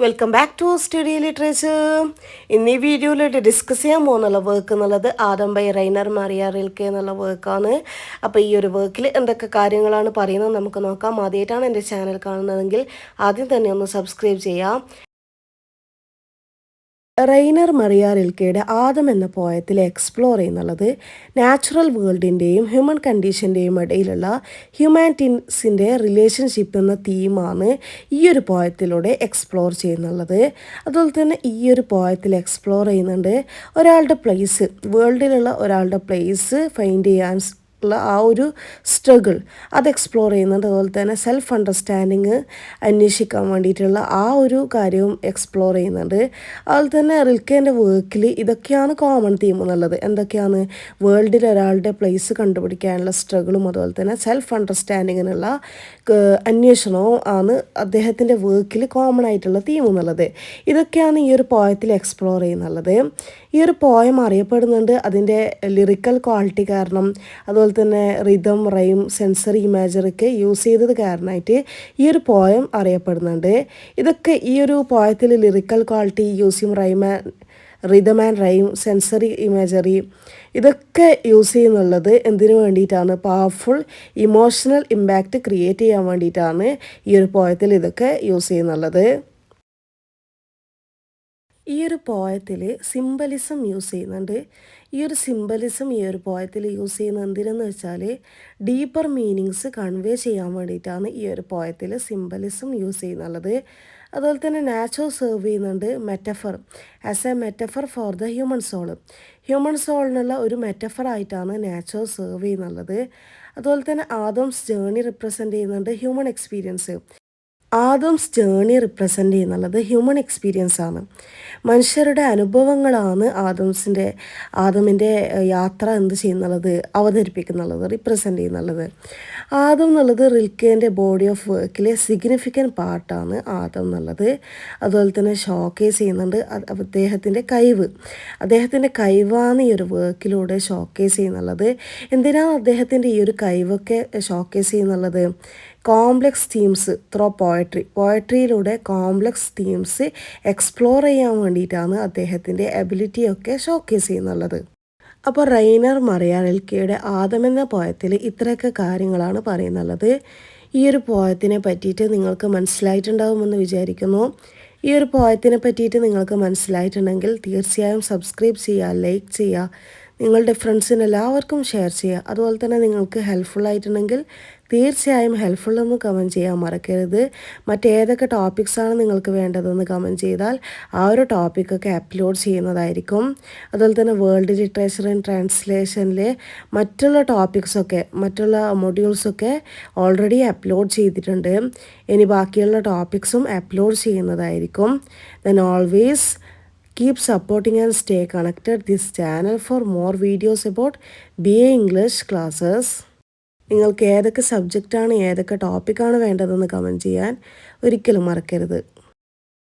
Welcome back to study literature. ഇന്ന് ഈ വീഡിയോയിലായിട്ട് ഡിസ്കസ് ചെയ്യാൻ പോകുന്നുള്ള വർക്ക് എന്നുള്ളത് Adam by Rainer Maria Rilke എന്നുള്ള വർക്കാണ്. അപ്പോൾ ഈ ഒരു വർക്കിൽ എന്തൊക്കെ കാര്യങ്ങളാണ് പറയുന്നത് നമുക്ക് നോക്കാം. ആദ്യമായിട്ടാണ് എൻ്റെ ചാനൽ കാണുന്നതെങ്കിൽ ആദ്യം തന്നെ ഒന്ന് സബ്സ്ക്രൈബ് ചെയ്യാം. റൈനർ മറിയ റിൽക്കെയുടെ ആദം എന്ന പോയത്തിൽ എക്സ്പ്ലോർ ചെയ്യുന്നുള്ളത് നാച്ചുറൽ വേൾഡിൻ്റെയും ഹ്യൂമൻ കണ്ടീഷൻ്റെയും ഇടയിലുള്ള ഹ്യൂമാനിറ്റീസിൻ്റെ റിലേഷൻഷിപ്പ് എന്ന തീമാണ് ഈ ഒരു പോയത്തിലൂടെ എക്സ്പ്ലോർ ചെയ്യുന്നുള്ളത്. അതുപോലെ തന്നെ ഈ ഒരു പോയത്തിൽ എക്സ്പ്ലോർ ചെയ്യുന്നുണ്ട് ഒരാളുടെ പ്ലേസ്, വേൾഡിലുള്ള ഒരാളുടെ പ്ലേസ് ഫൈൻഡ് ചെയ്യാൻ ഉള്ള ആ ഒരു സ്ട്രഗിൾ അത് എക്സ്പ്ലോർ ചെയ്യുന്നുണ്ട്. അതുപോലെ തന്നെ സെൽഫ് അണ്ടർസ്റ്റാൻഡിങ് അന്വേഷിക്കാൻ വേണ്ടിയിട്ടുള്ള ആ ഒരു കാര്യവും എക്സ്പ്ലോർ ചെയ്യുന്നുണ്ട്. അതുപോലെ തന്നെ റിൽക്കേൻ്റെ വർക്കിൽ ഇതൊക്കെയാണ് കോമൺ തീം എന്നുള്ളത്. എന്തൊക്കെയാണ്? വേൾഡിൽ ഒരാളുടെ പ്ലേസ് കണ്ടുപിടിക്കാനുള്ള സ്ട്രഗിളും അതുപോലെ തന്നെ സെൽഫ് അണ്ടർസ്റ്റാൻഡിങ്ങിനുള്ള അന്വേഷണവും ആണ് അദ്ദേഹത്തിൻ്റെ വർക്കിൽ കോമൺ ആയിട്ടുള്ള തീം എന്നുള്ളത്. ഇതൊക്കെയാണ് ഈ ഒരു പോയത്തിൽ എക്സ്പ്ലോർ ചെയ്യുന്നുള്ളത്. ഈ ഒരു പോയം അറിയപ്പെടുന്നുണ്ട് അതിൻ്റെ ലിറിക്കൽ ക്വാളിറ്റി കാരണം, അതുപോലെ തന്നെ റിതം, റൈം, സെൻസറി ഇമേജറൊക്കെ യൂസ് ചെയ്തത് കാരണമായിട്ട് ഈ ഒരു പോയം അറിയപ്പെടുന്നുണ്ട്. ഇതൊക്കെ ഈ ഒരു പോയത്തിൽ lyrical quality, using rhythm and rhyme, sensory imagery ഇതൊക്കെ യൂസ് ചെയ്യുന്നുള്ളത് എന്തിനു വേണ്ടിയിട്ടാണ്? പവർഫുൾ ഇമോഷണൽ ഇമ്പാക്റ്റ് ക്രിയേറ്റ് ചെയ്യാൻ വേണ്ടിയിട്ടാണ് ഈ ഒരു പോയത്തിൽ ഇതൊക്കെ യൂസ് ചെയ്യുന്നുള്ളത്. ഈ ഒരു പോയത്തിൽ സിംബലിസം യൂസ് ചെയ്യുന്നുണ്ട്. ഈ ഒരു സിംബലിസം ഈ ഒരു പോയത്തിൽ യൂസ് ചെയ്യുന്നത് എന്തിനെന്ന് വെച്ചാൽ ഡീപ്പർ മീനിങ്സ് കൺവേ ചെയ്യാൻ വേണ്ടിയിട്ടാണ് ഈ ഒരു പോയത്തിൽ സിംബലിസം യൂസ് ചെയ്യുന്നുള്ളത്. അതുപോലെ തന്നെ നാച്ചോ സെർവ് ചെയ്യുന്നുണ്ട് metaphor as a metaphor for the human സോളിനുള്ള ഒരു മെറ്റഫർ ആയിട്ടാണ് നാച്ചോ സെർവ് ചെയ്യുന്നുള്ളത്. അതുപോലെ തന്നെ ആദംസ് ജേർണി റിപ്രസെൻ്റ് ചെയ്യുന്നുണ്ട് ഹ്യൂമൻ എക്സ്പീരിയൻസ്. ആദംസ് ജേർണി റിപ്രസെൻ്റ് ചെയ്യുന്നുള്ളത് ഹ്യൂമൻ എക്സ്പീരിയൻസ് ആണ്. മനുഷ്യരുടെ അനുഭവങ്ങളാണ് ആദമിൻ്റെ യാത്ര എന്ത് ചെയ്യുന്നുള്ളത്, അവതരിപ്പിക്കുന്നുള്ളത്, റിപ്രസെൻ്റ് ചെയ്യുന്നുള്ളത്. ആദം എന്നുള്ളത് റിൽക്കേൻ്റെ ബോഡി ഓഫ് വർക്കിലെ സിഗ്നിഫിക്കൻറ്റ് പാർട്ടാണ് ആദം എന്നുള്ളത്. അതുപോലെ തന്നെ ഷോക്കേസ് ചെയ്യുന്നുണ്ട് അദ്ദേഹത്തിൻ്റെ കഴിവാണ് ഈ ഒരു വർക്കിലൂടെ ഷോക്കേസ് ചെയ്യുന്നുള്ളത്. എന്തിനാണ് അദ്ദേഹത്തിൻ്റെ ഈ ഒരു കഴിവൊക്കെ ഷോക്കേസ് ചെയ്യുന്നുള്ളത്? കോംപ്ലക്സ് തീംസ് ത്രോ പോയട്രിയിലൂടെ കോംപ്ലക്സ് തീംസ് എക്സ്പ്ലോർ ചെയ്യാൻ വേണ്ടിയിട്ടാണ് അദ്ദേഹത്തിൻ്റെ എബിലിറ്റിയൊക്കെ ഷോക്കേസ് ചെയ്യുന്നുള്ളത്. അപ്പോൾ റൈനർ മറിയ റിൽക്കെയുടെ ആദം എന്ന പോയത്തിൽ ഇത്രയൊക്കെ കാര്യങ്ങളാണ് പറയുന്നുള്ളത്. ഈ ഒരു പോയത്തിനെ പറ്റിയിട്ട് നിങ്ങൾക്ക് മനസ്സിലായിട്ടുണ്ടാകുമെന്ന് വിചാരിക്കുന്നു. ഈ ഒരു പോയത്തിനെ പറ്റിയിട്ട് നിങ്ങൾക്ക് മനസ്സിലായിട്ടുണ്ടെങ്കിൽ തീർച്ചയായും സബ്സ്ക്രൈബ് ചെയ്യുക, ലൈക്ക് ചെയ്യുക, നിങ്ങളുടെ ഫ്രണ്ട്സിന് എല്ലാവർക്കും ഷെയർ ചെയ്യുക. അതുപോലെ തന്നെ നിങ്ങൾക്ക് ഹെൽപ്ഫുള്ളായിട്ടുണ്ടെങ്കിൽ തീർച്ചയായും ഹെൽപ്ഫുള്ളെന്ന് കമൻറ്റ് ചെയ്യാൻ മറക്കരുത്. മറ്റേതൊക്കെ ടോപ്പിക്സാണ് നിങ്ങൾക്ക് വേണ്ടതെന്ന് കമൻറ്റ് ചെയ്താൽ ആ ഒരു ടോപ്പിക്കൊക്കെ അപ്ലോഡ് ചെയ്യുന്നതായിരിക്കും. അതുപോലെ തന്നെ വേൾഡ് ലിറ്ററേച്ചർ ആൻഡ് ട്രാൻസ്ലേഷനിലെ മറ്റുള്ള ടോപ്പിക്സൊക്കെ, മറ്റുള്ള മൊഡ്യൂൾസൊക്കെ ഓൾറെഡി അപ്ലോഡ് ചെയ്തിട്ടുണ്ട്. ഇനി ബാക്കിയുള്ള ടോപ്പിക്സും അപ്ലോഡ് ചെയ്യുന്നതായിരിക്കും. Then always keep supporting and stay connected this channel for more videos about BA English classes. നിങ്ങൾക്ക് ഏതൊക്കെ സബ്ജക്റ്റാണ്, ഏതൊക്കെ ടോപ്പിക്കാണ് വേണ്ടതെന്ന് കമൻറ്റ് ചെയ്യാൻ ഒരിക്കലും മറക്കരുത്.